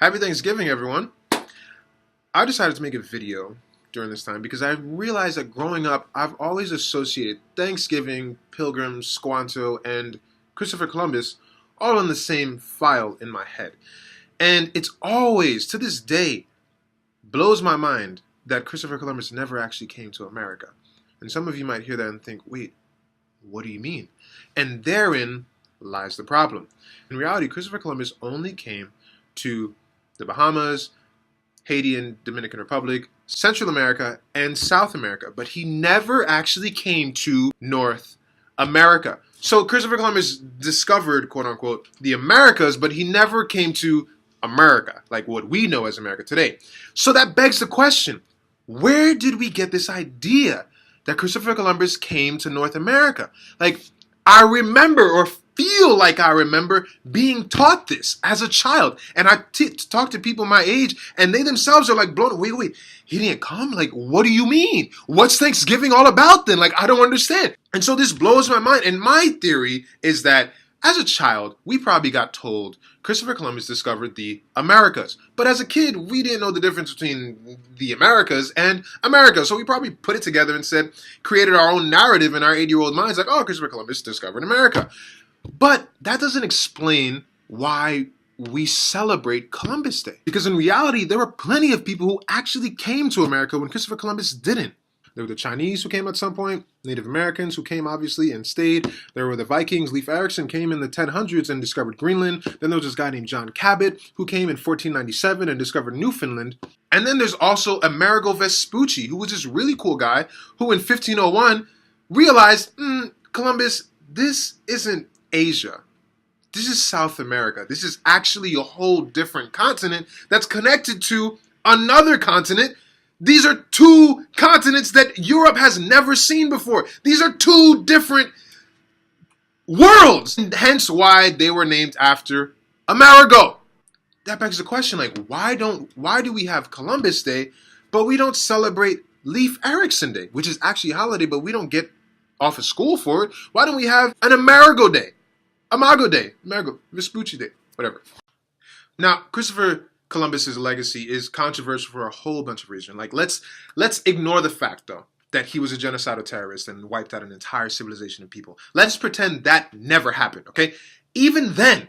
Happy Thanksgiving, everyone. I decided to make a video during this time because I realized that growing up, I've always associated Thanksgiving, Pilgrims, Squanto, and Christopher Columbus all in the same file in my head. And it's always, to this day, blows my mind that Christopher Columbus never actually came to America. And some of you might hear that and think, wait, what do you mean? And therein lies the problem. In reality, Christopher Columbus only came to the Bahamas, Haiti and Dominican Republic, Central America, and South America, but he never actually came to North America. So Christopher Columbus discovered, quote unquote, the Americas, but he never came to America, like what we know as America today. So that begs the question, where did we get this idea that Christopher Columbus came to North America? Like, I remember, or feel like I remember, being taught this as a child. And I talk to people my age, and they themselves are like blown. Wait, he didn't come? Like, what do you mean? What's Thanksgiving all about then? Like, I don't understand. And so this blows my mind. And my theory is that as a child, we probably got told Christopher Columbus discovered the Americas. But as a kid, we didn't know the difference between the Americas and America. So we probably put it together and created our own narrative in our 8-year-old minds, like, oh, Christopher Columbus discovered America. But that doesn't explain why we celebrate Columbus Day. Because in reality, there were plenty of people who actually came to America when Christopher Columbus didn't. There were the Chinese who came at some point, Native Americans who came obviously and stayed. There were the Vikings. Leif Erikson came in the 1000s and discovered Greenland. Then there was this guy named John Cabot who came in 1497 and discovered Newfoundland. And then there's also Amerigo Vespucci, who was this really cool guy who in 1501 realized, Columbus, this isn't Asia. This is South America. This is actually a whole different continent that's connected to another continent. These are two continents that Europe has never seen before. These are two different worlds, and hence why they were named after Amerigo. That begs the question, like, why do we have Columbus Day, but we don't celebrate Leif Erikson Day, which is actually a holiday, but we don't get off of school for it? Why don't we have an Amerigo Day? Amerigo Vespucci Day, whatever. Now, Christopher Columbus's legacy is controversial for a whole bunch of reasons. Like, let's ignore the fact, though, that he was a genocidal terrorist and wiped out an entire civilization of people. Let's pretend that never happened, okay? Even then,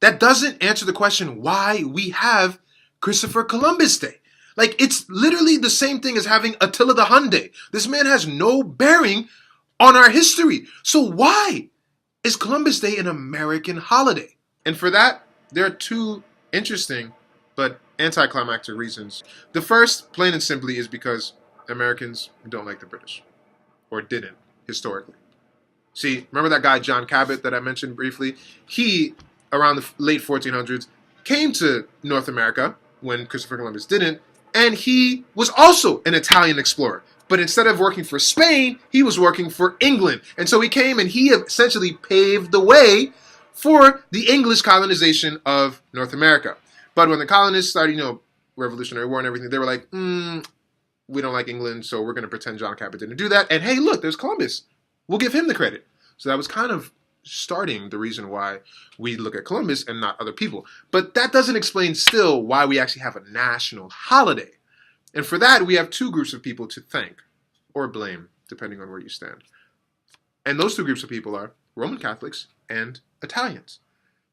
that doesn't answer the question why we have Christopher Columbus Day. Like, it's literally the same thing as having Attila the Hun Day. This man has no bearing on our history. So why is Columbus Day an American holiday? And for that, there are two interesting but anticlimactic reasons. The first, plain and simply, is because Americans don't like the British, or didn't, historically. See, remember that guy John Cabot that I mentioned briefly? He, around the late 1400s, came to North America when Christopher Columbus didn't, and he was also an Italian explorer. But instead of working for Spain, he was working for England. And so he came and he essentially paved the way for the English colonization of North America. But when the colonists started, Revolutionary War and everything, they were like, we don't like England, so we're going to pretend John Cabot didn't do that. And hey, look, there's Columbus. We'll give him the credit. So that was kind of starting the reason why we look at Columbus and not other people. But that doesn't explain still why we actually have a national holiday. And for that, we have two groups of people to thank or blame, depending on where you stand. And those two groups of people are Roman Catholics and Italians.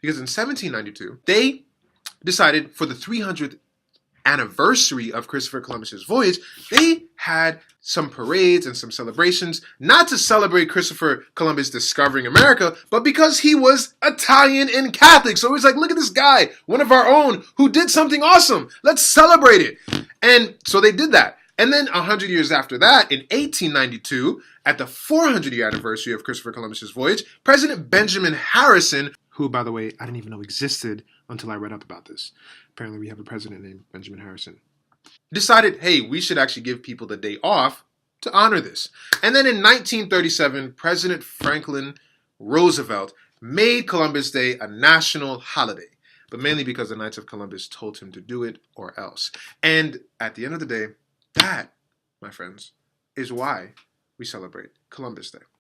Because in 1792, they decided for the 300th anniversary of Christopher Columbus's voyage, they had some parades and some celebrations, not to celebrate Christopher Columbus discovering America, but because he was Italian and Catholic. So it was like, look at this guy, one of our own, who did something awesome. Let's celebrate it. And so they did that. And then 100 years after that, in 1892, at the 400-year anniversary of Christopher Columbus's voyage, President Benjamin Harrison, who, by the way, I didn't even know existed until I read up about this. Apparently, we have a president named Benjamin Harrison. Decided, hey, we should actually give people the day off to honor this. And then in 1937, President Franklin Roosevelt made Columbus Day a national holiday, but mainly because the Knights of Columbus told him to do it or else. And at the end of the day, that, my friends, is why we celebrate Columbus Day.